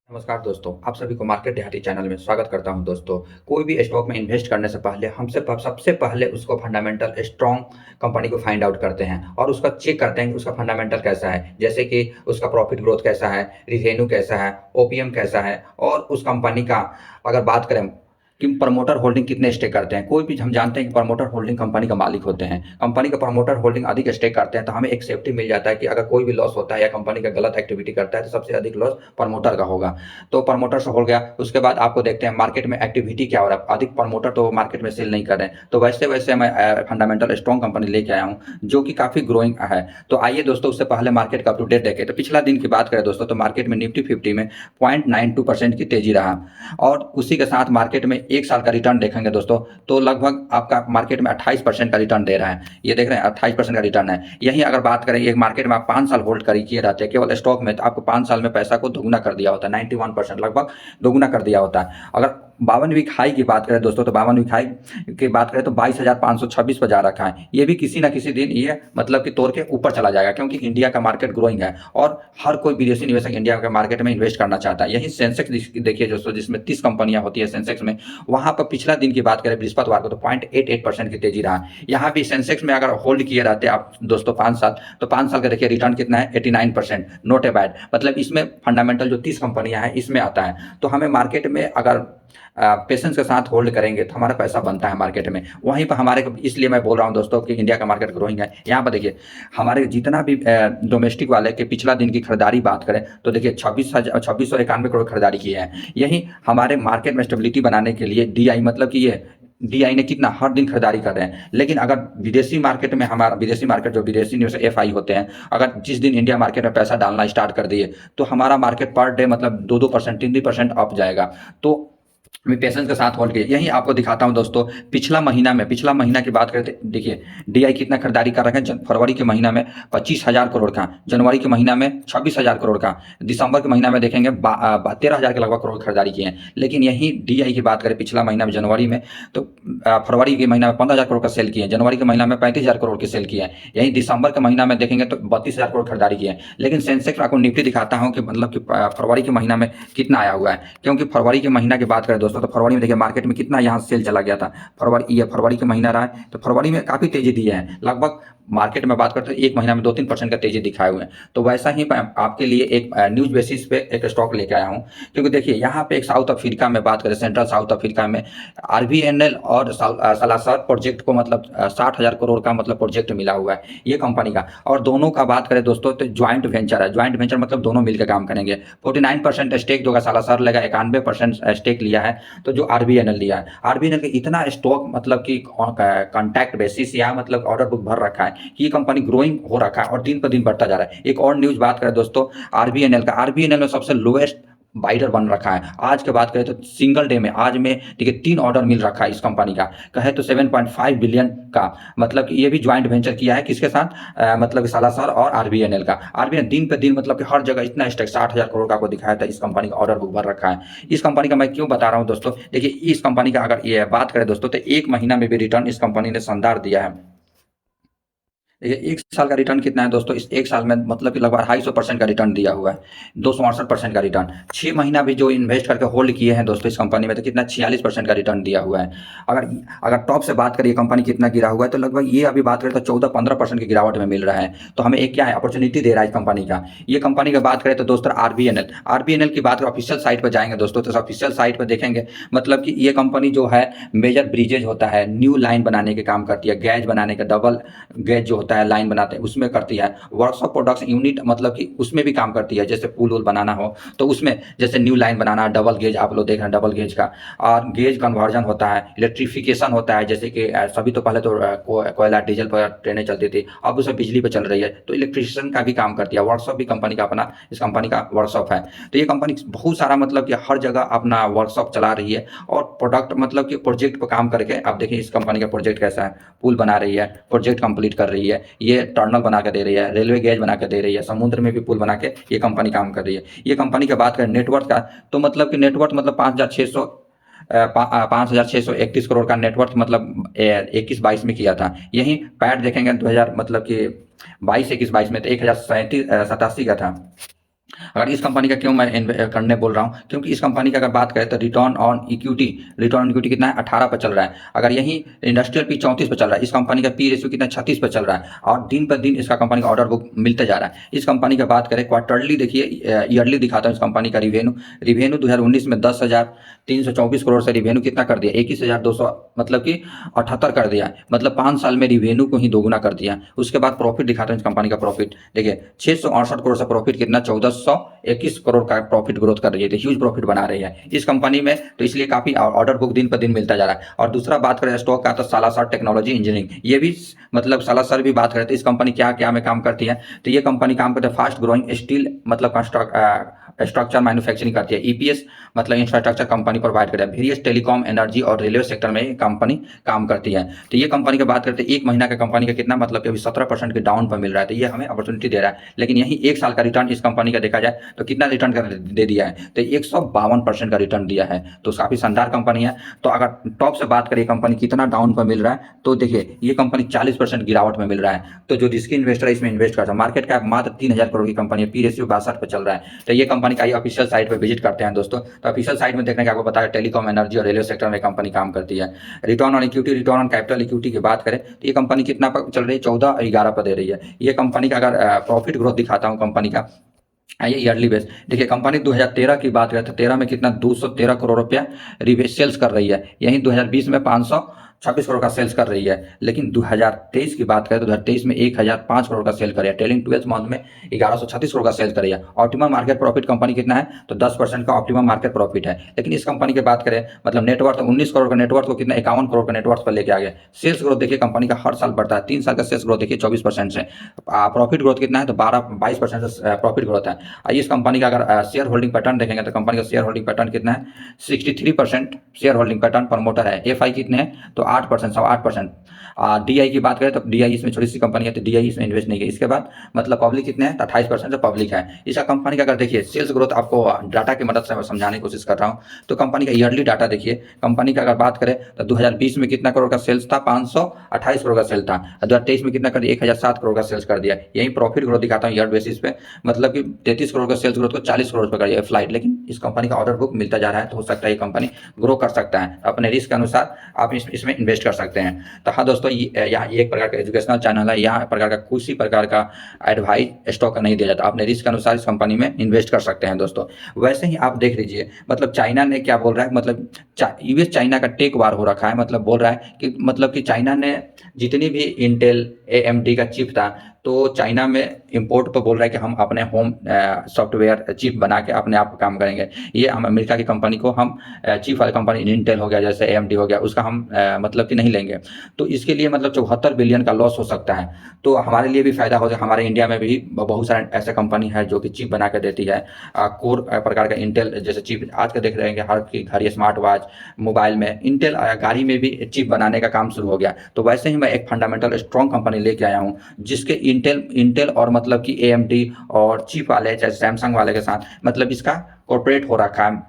नमस्कार दोस्तों, आप सभी को मार्केट देहाती चैनल में स्वागत करता हूं। दोस्तों, कोई भी स्टॉक में इन्वेस्ट करने से पहले सबसे पहले उसको फंडामेंटल स्ट्रॉन्ग कंपनी को फाइंड आउट करते हैं और उसका चेक करते हैं कि उसका फंडामेंटल कैसा है। जैसे कि उसका प्रॉफिट ग्रोथ कैसा है, रिवेन्यू कैसा है, ओपीएम कैसा है और उस कंपनी का अगर बात करें कि प्रमोटर होल्डिंग कितने स्टेक करते हैं। कोई भी हम जानते हैं कि प्रमोटर होल्डिंग कंपनी का मालिक होते हैं। कंपनी का प्रमोटर होल्डिंग अधिक स्टेक करते हैं तो हमें एक सेफ्टी मिल जाता है कि अगर कोई भी लॉस होता है या कंपनी का गलत एक्टिविटी करता है तो सबसे अधिक लॉस प्रमोटर का होगा। तो प्रमोटर से हो गया। उसके बाद आपको देखते हैं मार्केट में एक्टिविटी क्या हो रहा है। अधिक प्रमोटर तो मार्केट में सेल नहीं कर रहे हैं, तो वैसे वैसे मैं फंडामेंटल स्ट्रॉन्ग कंपनी लेके आया हूँ जो कि काफी ग्रोइंग है। तो आइए दोस्तों, उससे पहले मार्केट का अप टू डेट देखें। तो पिछला दिन की बात करें दोस्तों, तो मार्केट में निफ्टी 50 में 0.92% की तेजी रहा और उसी के साथ मार्केट में एक साल का रिटर्न देखेंगे दोस्तों तो लगभग आपका मार्केट में 28% का रिटर्न दे रहा है। ये देख रहे हैं 28% का रिटर्न है। यही अगर बात करें एक मार्केट में आप 5 साल होल्ड किए रहते हैं केवल स्टॉक में, तो आपको 5 साल में पैसा को दोगुना कर दिया होता है। 91% लगभग दोगुना कर दिया होता है। अगर 52 वीक हाई की बात करें दोस्तों, तो 52 वीक हाई की बात करें तो 22,526 पर जा रखा है। ये भी किसी ना किसी दिन ये मतलब कि तोड़ के ऊपर चला जाएगा, क्योंकि इंडिया का मार्केट ग्रोइंग है और हर कोई विदेशी निवेशक इंडिया के मार्केट में इन्वेस्ट करना चाहता है। यही सेंसेक्स देखिए दोस्तों, जिसमें 30 कंपनियां होती है सेंसेक्स में, वहां पर पिछला दिन की बात करें बृहस्पतिवार को तो 0.88% की तेजी रहा। यहाँ भी सेंसेक्स में अगर होल्ड किए रहते आप दोस्तों 5 साल, तो 5 साल का देखिए रिटर्न कितना है, 89%। Note a bad. मतलब इसमें फंडामेंटल जो 30 कंपनियां हैं इसमें आता है। तो हमें मार्केट में अगर पेशेंस के साथ होल्ड करेंगे तो हमारा पैसा बनता है मार्केट में। वहीं पर हमारे, इसलिए मैं बोल रहा हूं दोस्तों कि इंडिया का मार्केट ग्रोइंग है। यहाँ पर देखिए हमारे जितना भी डोमेस्टिक वाले के पिछला दिन की खरीदारी बात करें तो देखिए 2691 करोड़ खरीदारी की है। यही हमारे मार्केट में स्टेबिलिटी बनाने के लिए डीआई, मतलब कि ये डीआई ने कितना हर दिन खरीदारी कर रहे हैं। लेकिन अगर विदेशी मार्केट में हमारा विदेशी मार्केट जो विदेशी निवेशक एफआई होते हैं, अगर जिस दिन इंडिया मार्केट में पैसा डालना स्टार्ट कर दिए तो हमारा मार्केट पर डे मतलब 2-2%, 3-3% अप जाएगा। तो मैं पेशेंस के साथ होल्ड किया। यही आपको दिखाता हूं दोस्तों, पिछला महीना की बात करते देखिए डीआई कितना खरीदारी कर रहे हैं। फरवरी के महीना में 25,000 करोड़ का, जनवरी के महीना में 26,000 करोड़ का, दिसंबर के महीना में देखेंगे 13,000 के लगभग करोड़ खरीदारी किए हैं। लेकिन यही डीआई की बात करें पिछला महीना में जनवरी में, तो फरवरी के महीना में 15,000 करोड़ का सेल किए हैं, जनवरी के महीना में 35,000 करोड़ के सेल किए हैं। यही दिसंबर के महीना में देखेंगे तो 32,000 करोड़ खरीदारी किए हैं। लेकिन सेंसेक्स आपको निफ्टी दिखाता हूं कि मतलब कि फरवरी के महीना में कितना आया हुआ है। क्योंकि फरवरी के महीना की बात करें दोस्तों, तो फरवरी में देखिए मार्केट में कितना यहाँ सेल चला गया था। फरवरी का महीना रहा है तो फरवरी में काफी तेजी दी है। लगभग मार्केट में बात करते हैं एक महीना में 2-3% का तेजी दिखाए हुए हैं। तो वैसा ही मैं आपके लिए एक न्यूज बेसिस पे एक स्टॉक लेके आया हूं। क्योंकि देखिए यहाँ पे एक साउथ अफ्रीका में बात करें, सेंट्रल साउथ अफ्रीका में आरबीएनएल और सालासर प्रोजेक्ट को मतलब 60,000 करोड़ का मतलब प्रोजेक्ट मिला हुआ है ये कंपनी का। और दोनों का बात करें दोस्तों तो ज्वाइंट वेंचर है। ज्वाइंट वेंचर मतलब दोनों मिलकर काम करेंगे। 49% स्टेक जो सालासर लेगा, 91% स्टेक लिया है तो जो आरबीएनएल लिया है। आरबीएनएल के इतना स्टॉक मतलब कि कॉन्टैक्ट बेसिस या मतलब ऑर्डर बुक भर रखा है कि ये कंपनी ग्रोइंग हो रखा है और दिन पर दिन बढ़ता जा रहा है। एक और न्यूज बात करें दोस्तों आरबीएनएल का, आरबीएनएल में सबसे लोएस्ट बाइडर बन रखा है। आज के बात करें तो सिंगल डे में आज में ठीक है 3 ऑर्डर मिल रखा है इस कंपनी का, कहे तो 7.5 बिलियन का। मतलब कि ये भी ज्वाइंट वेंचर किया है किसके साथ, मतलब सालासर और आरबीएनएल का। आरबीएनएल दिन पे दिन मतलब कि हर जगह इतना स्टेक 60,000 करोड़ का आपको दिखाया था। इस कंपनी का ऑर्डर बुक भर रखा है। इस कंपनी का मैं क्यों बता रहा हूं दोस्तों, देखिए इस कंपनी का अगर ये बात करें दोस्तों तो एक महीना में भी रिटर्न इस कंपनी ने शानदार दिया है। देखिए एक साल का रिटर्न कितना है दोस्तों, इस एक साल में मतलब कि लगभग 250% का रिटर्न दिया हुआ है। 268% का रिटर्न। 6 महीना भी जो इन्वेस्ट करके होल्ड किए हैं दोस्तों इस कंपनी में, तो कितना 46% का रिटर्न दिया हुआ है। अगर अगर टॉप से बात करिए कंपनी कितना गिरा हुआ है, तो लगभग ये अभी बात करें तो 14-15% की गिरावट में मिल रहा है। तो हमें एक क्या है अपॉर्चुनिटी दे रहा है इस कंपनी का। ये कंपनी की बात करें तो दोस्तों आरबीएनएल की बात करें ऑफिशियल साइट पर जाएंगे दोस्तों, तो ऑफिशियल साइट पर देखेंगे मतलब कि ये कंपनी जो है मेजर ब्रिजेज होता है, न्यू लाइन बनाने के काम करती है, गैज बनाने का, डबल गैज जो होता है लाइन बनाते हैं उसमें करती है। वर्कशॉप प्रोडक्ट्स यूनिट मतलब कि उसमें भी काम करती है, जैसे पुल वुल बनाना हो तो उसमें जैसे न्यू लाइन बनाना, डबल गेज आप लोग देख रहे हैं डबल गेज का, और गेज कन्वर्जन होता है, इलेक्ट्रिफिकेशन होता है। जैसे कि सभी तो पहले तो कोयला डीजल पर ट्रेनें चलती थी, अब उसे बिजली पर चल रही है, तो इलेक्ट्रिशियन का भी काम करती है। वर्कशॉप भी कंपनी का अपना इस कंपनी का वर्कशॉप है। तो ये कंपनी बहुत सारा मतलब कि हर जगह अपना वर्कशॉप चला रही है और प्रोडक्ट मतलब कि प्रोजेक्ट पर काम करके आप देखिए इस कंपनी का प्रोजेक्ट कैसा है। पुल बना रही है, प्रोजेक्ट कंप्लीट कर रही है, ये टनल बना के दे रही है, रेलवे गेज बना के दे रही है, समुद्र में भी पुल बना के ये कंपनी काम कर रही है। ये कंपनी की बात करें नेटवर्क का, तो मतलब कि नेटवर्क मतलब 5,631 करोड़ का नेटवर्क मतलब 21-22 में किया था। यही पैट देखेंगे 2000 मतलब कि 22-21-22 में तो 1,087 का था। अगर इस कंपनी का क्यों मैं करने बोल रहा हूँ, क्योंकि इस कंपनी की अगर बात करें तो रिटर्न ऑन इक्विटी कितना है, 18 पर चल रहा है। अगर यही इंडस्ट्रियल पी 34 पर चल रहा है, इस कंपनी का पी रेशियो कितना 36 पर चल रहा है, और दिन पर दिन इसका कंपनी का ऑर्डर बुक मिलते जा रहा है। इस कंपनी की बात करें क्वार्टरली, देखिए ईयरली दिखाता हूँ इस कंपनी का रिवेन्यू 2019 में 10,324 करोड़ से रिवेन्यू कितना कर दिया, 21,200 मतलब कि 78 कर दिया, मतलब 5 साल में रिवेन्यू को ही दोगुना कर दिया। उसके बाद प्रॉफिट दिखाता हूँ इस कंपनी का प्रॉफिट, देखिए 668 करोड़ से प्रॉफिट कितना 1421 करोड़ का प्रॉफिट ग्रोथ कर रही है, तो ह्यूज प्रॉफिट बना रही है इस कंपनी में। तो इसलिए काफी ऑर्डर बुक दिन पर दिन मिलता जा रहा है। और दूसरा बात करें स्टॉक का, तो सालासर टेक्नोलॉजी इंजीनियरिंग, ये भी मतलब सालासर भी बात करें तो इस कंपनी क्या क्या में काम करती है, तो ये कंपनी काम करती है फास्ट ग्रोइंग स्टील मतलब स्ट्रक्चर मैन्युफैक्चरिंग करती है। ईपीएस मतलब इंफ्रास्ट्रक्चर कंपनी प्रोवाइड करती है। वेरियस टेलीकॉम, एनर्जी और रेलवे सेक्टर में कंपनी काम करती है। तो ये कंपनी की बात करते हैं, एक महीना का कंपनी का कितना मतलब कि अभी 17% के डाउन पर मिल रहा है, तो ये हमें अपॉर्चुनिटी दे रहा है। लेकिन यही एक साल का रिटर्न इस कंपनी का देखा जाए तो कितना रिटर्न दे दिया है, तो 152% का रिटर्न दिया है, तो काफी शानदार कंपनी है। तो अगर टॉप से बात करें कंपनी कितना डाउन पर मिल रहा है, तो देखिए ये कंपनी 40% गिरावट में मिल रहा है। तो जो रिस्की इन्वेस्टर इसमें इन्वेस्ट करता है, मार्केट कैप मात्र 3,000 करोड़ की कंपनी है, पी रेशियो 62 पर चल रहा है। तो ये कंपनी का ऑफिशियल साइट पर विजिट करते हैं दोस्तों, तो ऑफिशियल साइट में देखने का आपको पता है टेलीकॉम, एनर्जी और रेलवे सेक्टर में कंपनी काम करती है। Return on equity, return on capital equity की बात करें तो ये कंपनी कितना पर चल रही है, 14 और 11 पर दे रही है। ये कंपनी का अगर प्रॉफिट ग्रोथ दिखाता हूँ कंपनी का, आइए ईयरली बेस, देखिए कंपनी 2013 की बात करें तो 13 में कितना 213 करोड़ रुपया सेल्स कर रही है, यहीं 2020 में 526 करोड़ का सेल्स कर रही है। लेकिन 2023 की बात करें तो 2023 में 1005 करोड़ का सेल कर रही है, टेलिंग 12 मंथ में 1136 करोड़ का सेल कर रही है। ऑप्टिमम मार्केट प्रॉफिट कंपनी कितना है, तो 10% का ऑप्टिमम मार्केट प्रॉफिट है। लेकिन इस कंपनी की बात करें मतलब नेटवर्थ 19 करोड़ का नेटवर्थ को कितना 51 करोड़ का नेटवर्थ पर लेके आ गया। सेल्स ग्रोथ देखिए कंपनी का हर साल बढ़ता है, 3 साल का सेल्स ग्रोथ देखिए 24% से, प्रॉफिट ग्रोथ कितना है तो 22% से प्रॉफिट ग्रोथ है। इस कंपनी का अगर शेयर होल्डिंग पैटर्न देखेंगे तो कंपनी का शेयर होल्डिंग पैटर्न कितना है, 63% शेयर होल्डिंग पैटर्न, प्रमोटर है। एफआई कितने हैं तो 8%, 8%। डीआई की बात करें तो डीआई इसमें छोटी सी कंपनी है, तो डीआई इसमें इन्वेस्ट नहीं की। इसके बाद मतलब पब्लिक कितने हैं तो 28% से पब्लिक है। इसका कंपनी का अगर देखिए सेल्स ग्रोथ, आपको डाटा की मदद से मैं समझाने की कोशिश कर रहा हूँ, तो कंपनी का ईयरली डाटा देखिए। कंपनी का अगर बात करें तो 2020 में कितना करोड़ का सेल्स था, 528 करोड़ का सेल था। 2023 में कितना कर दिया, 1007 करोड़ का सेल्स कर दिया। यही प्रॉफिट ग्रोथ दिखाता हूँ ईयर बेसिस पे, मतलब कि 33 करोड़ का सेल्स ग्रोथ को 40 करोड़ पर करिए फ्लाइट। लेकिन इस कंपनी का ऑर्डर बुक मिलता जा रहा है, तो हो सकता है ये कंपनी ग्रो कर सकता है, अपने रिस्क के अनुसार आप इसमें इन्वेस्ट कर सकते हैं। तो हाँ दोस्तों, यहाँ एक प्रकार का एजुकेशनल चैनल है, यहाँ प्रकार का किसी प्रकार का एडवाइस स्टॉक का नहीं दिया जाता, अपने रिस्क के अनुसार इस कंपनी में इन्वेस्ट कर सकते हैं दोस्तों। वैसे ही आप देख लीजिए, मतलब चाइना ने क्या बोल रहा है, मतलब यूएस चाइना का टेक वार हो रखा है, मतलब बोल रहा है कि मतलब कि चाइना ने जितनी भी इंटेल एएमडी का चिप था, तो चाइना में इंपोर्ट पर बोल रहा है कि हम अपने होम सॉफ्टवेयर चिप बना के अपने आप काम करेंगे। ये हम अमेरिका की कंपनी को हम चिप वाली कंपनी इंटेल हो गया, जैसे एएमडी हो गया, उसका हम मतलब कि नहीं लेंगे। तो इसके लिए मतलब 74 बिलियन का लॉस हो सकता है। तो हमारे लिए भी फायदा हो जाए, हमारे इंडिया में भी बहुत सारे ऐसे कंपनी है जो कि चिप बना के देती है, कोर प्रकार का इंटेल जैसे चिप आज के देख रहे हैं कि हर की घड़ी, स्मार्ट वॉच, मोबाइल में इंटेल, गाड़ी में भी चिप बनाने का काम शुरू हो गया। तो वैसे ही मैं एक फंडामेंटल स्ट्रॉन्ग कंपनी लेके आया हूँ, जिसके इंटेल और मतलब कि एएमडी और चिप वाले जैसे सैमसंग वाले के साथ मतलब इसका कॉर्पोरेट हो रखा है।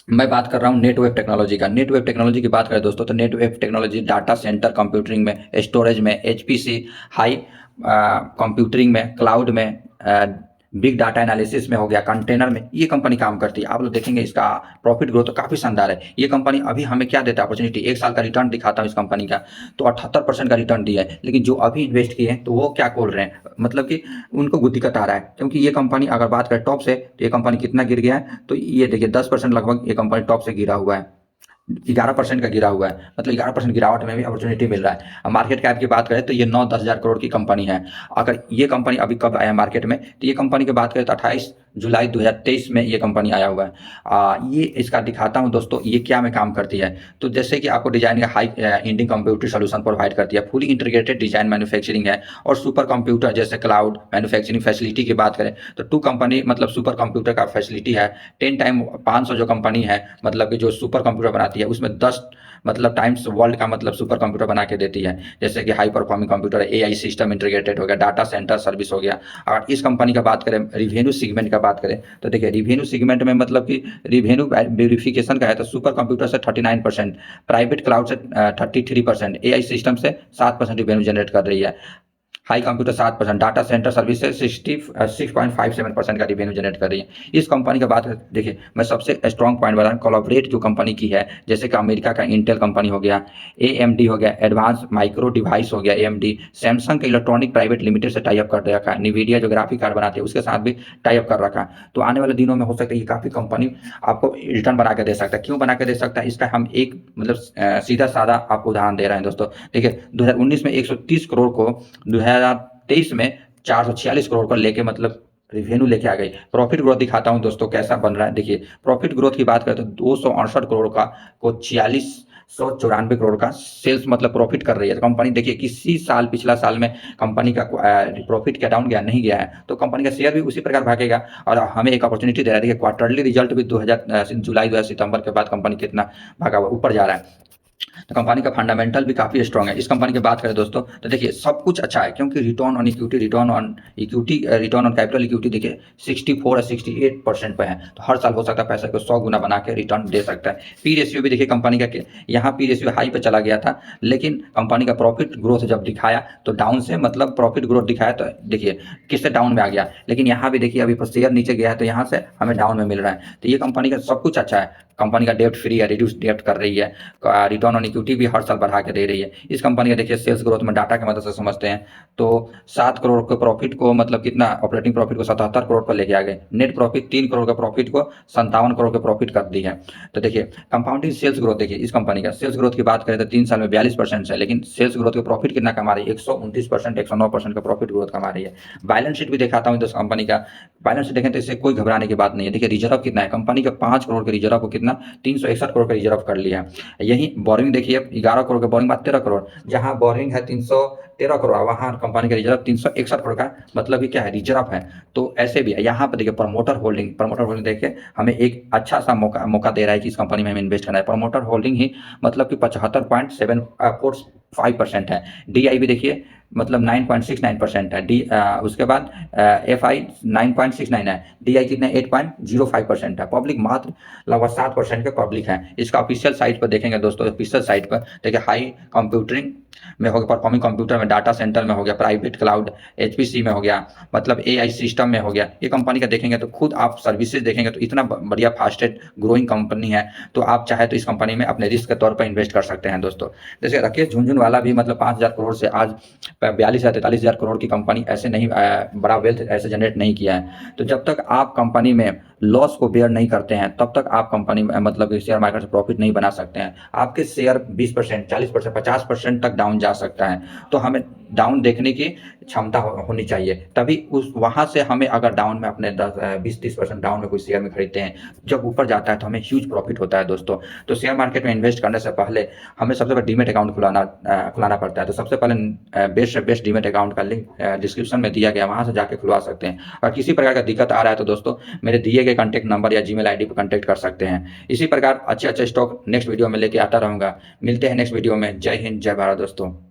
मैं बात कर रहा हूँ नेटवेव टेक्नोलॉजी का। नेटवेव टेक्नोलॉजी की बात करें दोस्तों, तो नेटवेव टेक्नोलॉजी डाटा सेंटर कंप्यूटिंग में, स्टोरेज में, एचपीसी हाई कंप्यूटिंग में, क्लाउड में, बिग डाटा एनालिसिस में हो गया, कंटेनर में, ये कंपनी काम करती है। आप लोग देखेंगे इसका प्रॉफिट ग्रोथ तो काफ़ी शानदार है। ये कंपनी अभी हमें क्या देता है अपॉर्चुनिटी, एक साल का रिटर्न दिखाता हूँ इस कंपनी का, तो 78% का रिटर्न दिया है। लेकिन जो अभी इन्वेस्ट किए हैं तो वो क्या बोल रहे हैं, मतलब कि उनको दिक्कत आ रहा है, क्योंकि ये कंपनी अगर बात करें टॉप से, तो ये कंपनी कितना गिर गया है, तो ये देखिए 10% लगभग ये कंपनी टॉप से गिरा हुआ है, 11% का गिरा हुआ है, मतलब 11% गिरावट में भी अपॉर्चुनिटी मिल रहा है। अब मार्केट कैप की बात करें तो ये 9-10 हज़ार करोड़ की कंपनी है। अगर ये कंपनी अभी कब आया मार्केट में, तो ये कंपनी की बात करें तो 28 जुलाई 2023 में ये कंपनी आया हुआ है। ये इसका दिखाता हूँ दोस्तों, ये क्या में काम करती है। तो जैसे कि आपको डिजाइन का high Indian computer solution provide करती है, फुली इंटीग्रेटेड डिजाइन मैन्युफैक्चरिंग है, और सुपर कंप्यूटर जैसे क्लाउड मैन्युफैक्चरिंग फैसिलिटी की बात करें तो 2 कंपनी मतलब सुपर कंप्यूटर का फैसिलिटी है 10 टाइम 500 जो कंपनी है मतलब कि जो सुपर कंप्यूटर बनाती है, उसमें 10 मतलब टाइम्स वर्ल्ड का मतलब सुपर कंप्यूटर बना के देती है। जैसे कि high performing computer, AI system integrated हो गया, डाटा सेंटर सर्विस हो गया। और इस कंपनी का बात करें रिवेन्यू सेगमेंट का बात करें तो देखिए रिवेन्यू सेगमेंट में मतलब कि रिवेन्यू वेरिफिकेशन का है तो सुपर कंप्यूटर से 39%, प्राइवेट क्लाउड से 33%, एआई सिस्टम से 7% रिवेन्यू जनरेट कर रही है। High computer 7%, data centre services 6.57% का रिवेन्यू जनरेट कर रही है। इस कंपनी की बात देखिए, मैं सबसे स्ट्रॉन्ग पॉइंट बता रहा हूँ, कोलैबोरेट जो कंपनी की है, जैसे कि अमेरिका का इंटेल कंपनी हो गया, एएमडी हो गया, एडवांस माइक्रो डिवाइस हो गया एएमडी, सैमसंग के इलेक्ट्रॉनिक प्राइवेट लिमिटेड से टाई अप कर रखा है, निवीडिया जो ग्राफिक कार्ड बनाती है उसके साथ भी टाई अप कर रखा है। तो आने वाले दिनों में हो सकता है ये काफ़ी कंपनी आपको रिटर्न बना के दे सकता है। क्यों बना के दे सकता है, इसका हम एक मतलब सीधा साधा आपको उदाहरण दे रहे हैं दोस्तों। देखिए 2019 में 130 करोड़ को 2023 में 446 करोड़ का लेके मतलब रिवेन्यू लेके आ गई। प्रॉफिट ग्रोथ दिखाता हूँ दोस्तों कैसा बन रहा है। देखिए प्रॉफिट ग्रोथ की बात करें तो 268 करोड़ का को 4694 करोड़ का सेल्स मतलब प्रॉफिट कर रही है। तो कंपनी देखिए किसी साल पिछला साल में कंपनी का प्रॉफिट क्या डाउन गया नहीं गया है, तो कंपनी का शेयर भी उसी प्रकार भागेगा और हमें एक अपॉर्चुनिटी दे रहा है। देखिए क्वार्टरली रिजल्ट भी 2000 जुलाई 2000 सितंबर के बाद कंपनी कितना भागा हुआ ऊपर जा रहा है। तो कंपनी का फंडामेंटल भी काफ़ी स्ट्रॉन्ग है। इस कंपनी की बात करें दोस्तों तो देखिए सब कुछ अच्छा है, क्योंकि return on equity, return on capital equity देखिए 64 या 68% पे है। तो हर साल हो सकता है पैसे को 100 गुना बना के रिटर्न दे सकता है। पी रेशियो भी देखिए कंपनी का यहाँ पी रेशियो हाई पे चला गया था, लेकिन कंपनी का प्रॉफिट ग्रोथ जब दिखाया तो डाउन से मतलब प्रॉफिट ग्रोथ दिखाया तो देखिए किससे डाउन में आ गया। लेकिन यहाँ भी देखिए अभी शेयर नीचे गया है तो यहाँ से हमें डाउन में मिल रहा है। तो ये कंपनी का सब कुछ अच्छा है। कंपनी का डेप्ट फ्री है, रिड्यूस डेप्ट कर रही है, रिटर्न ऑन इक्विटी भी हर साल बढ़ा के दे रही है। इस कंपनी का देखिए सेल्स ग्रोथ में डाटा की मदद से समझते हैं तो 7 करोड़ के प्रॉफिट को मतलब कितना ऑपरेटिंग प्रॉफिट को 77 करोड़ पर लेके आ गए। नेट प्रॉफिट 3 करोड़ का प्रॉफिट को 57 करोड़ के प्रॉफिट कर दी है। तो देखिए कंपाउंडिंग सेल्स ग्रोथ देखिए इस कंपनी का सेल्स ग्रोथ की बात करें तो 3 साल में 42% है, लेकिन सेल्स ग्रोथ के प्रॉफिट कितना कमा रही है, 129%, 109% का प्रॉफिट ग्रोथ कमा रही है। बैलेंस शीट भी दिखाता हूँ इस कंपनी का। बैलेंस शीट देखें तो इससे कोई घबराने की बात नहीं है। देखिए रिजर्व कितना है, कंपनी का 5 करोड़ के रिजर्व को कितना 361 करोड़ का रिजर्व कर लिया है। यही बोरिंग देखिए 11 करोड़ का बोरिंग बात 13 करोड़, जहां बोरिंग है 313 करोड़, वहां कंपनी का रिजर्व 361 करोड़ का मतलब ये क्या है, रिजर्व है। तो ऐसे भी है। यहाँ पर देखिए प्रमोटर होल्डिंग देखिए हमें एक अच्छा सा मौका दे रहा है कि इस कंपनी में हमें इन्वेस्ट करना है। प्रमोटर होल्डिंग ही मतलब कि 75.74% है। DI भी देखिए मतलब 9.69% है। उसके बाद FI 9.69 है, DI कितना 8.05% है। पब्लिक मात्र लगभग 7% के पब्लिक है। इसका ऑफिशियल साइट पर देखेंगे दोस्तों, ऑफिशियल साइट पर देखिए हाई कंप्यूटिंग में हो गया, परफॉर्मिंग कंप्यूटर में, डाटा सेंटर में हो गया, प्राइवेट क्लाउड HPC में हो गया, मतलब AI सिस्टम में हो गया। ये कंपनी का देखेंगे तो खुद आप सर्विसेज देखेंगे तो इतना बढ़िया फास्टेस्ट ग्रोइंग कंपनी है। तो आप चाहे तो इस कंपनी में अपने रिस्क के तौर पर इन्वेस्ट कर सकते हैं दोस्तों। जैसे राकेश झुनझुनवाला भी मतलब 5,000 करोड़ से आज 42 या 43,000 करोड़ की कंपनी ऐसे नहीं बड़ा वेल्थ ऐसे जनरेट नहीं किया है। तो जब तक आप कंपनी में लॉस को बेयर नहीं करते हैं तब तक आप कंपनी में मतलब शेयर मार्केट से प्रॉफिट नहीं बना सकते हैं। आपके शेयर 20%, 40%, 50% तक डाउन जा सकता है। तो हमें डाउन देखने की क्षमता होनी चाहिए, तभी उस वहां से हमें अगर डाउन में अपने 20-30% डाउन में कोई शेयर में खरीदते हैं, जब ऊपर जाता है तो हमें ह्यूज प्रॉफिट होता है दोस्तों। तो शेयर मार्केट में इन्वेस्ट करने से पहले हमें सबसे पहले डीमेट अकाउंट खुलाना पड़ता है। तो सबसे पहले बेस्ट से बेस्ट डीमेट अकाउंट का लिंक डिस्क्रिप्शन में दिया गया, वहां से जाके खुलवा सकते हैं। और किसी प्रकार का दिक्कत आ रहा है तो दोस्तों मेरे दिए गए कॉन्टैक्ट नंबर या जीमेल आईडी पर कॉन्टैक्ट कर सकते हैं। इसी प्रकार अच्छे अच्छे स्टॉक नेक्स्ट वीडियो में लेके आता रहूंगा। मिलते हैं नेक्स्ट वीडियो में। जय हिंद, जय भारत दोस्तों।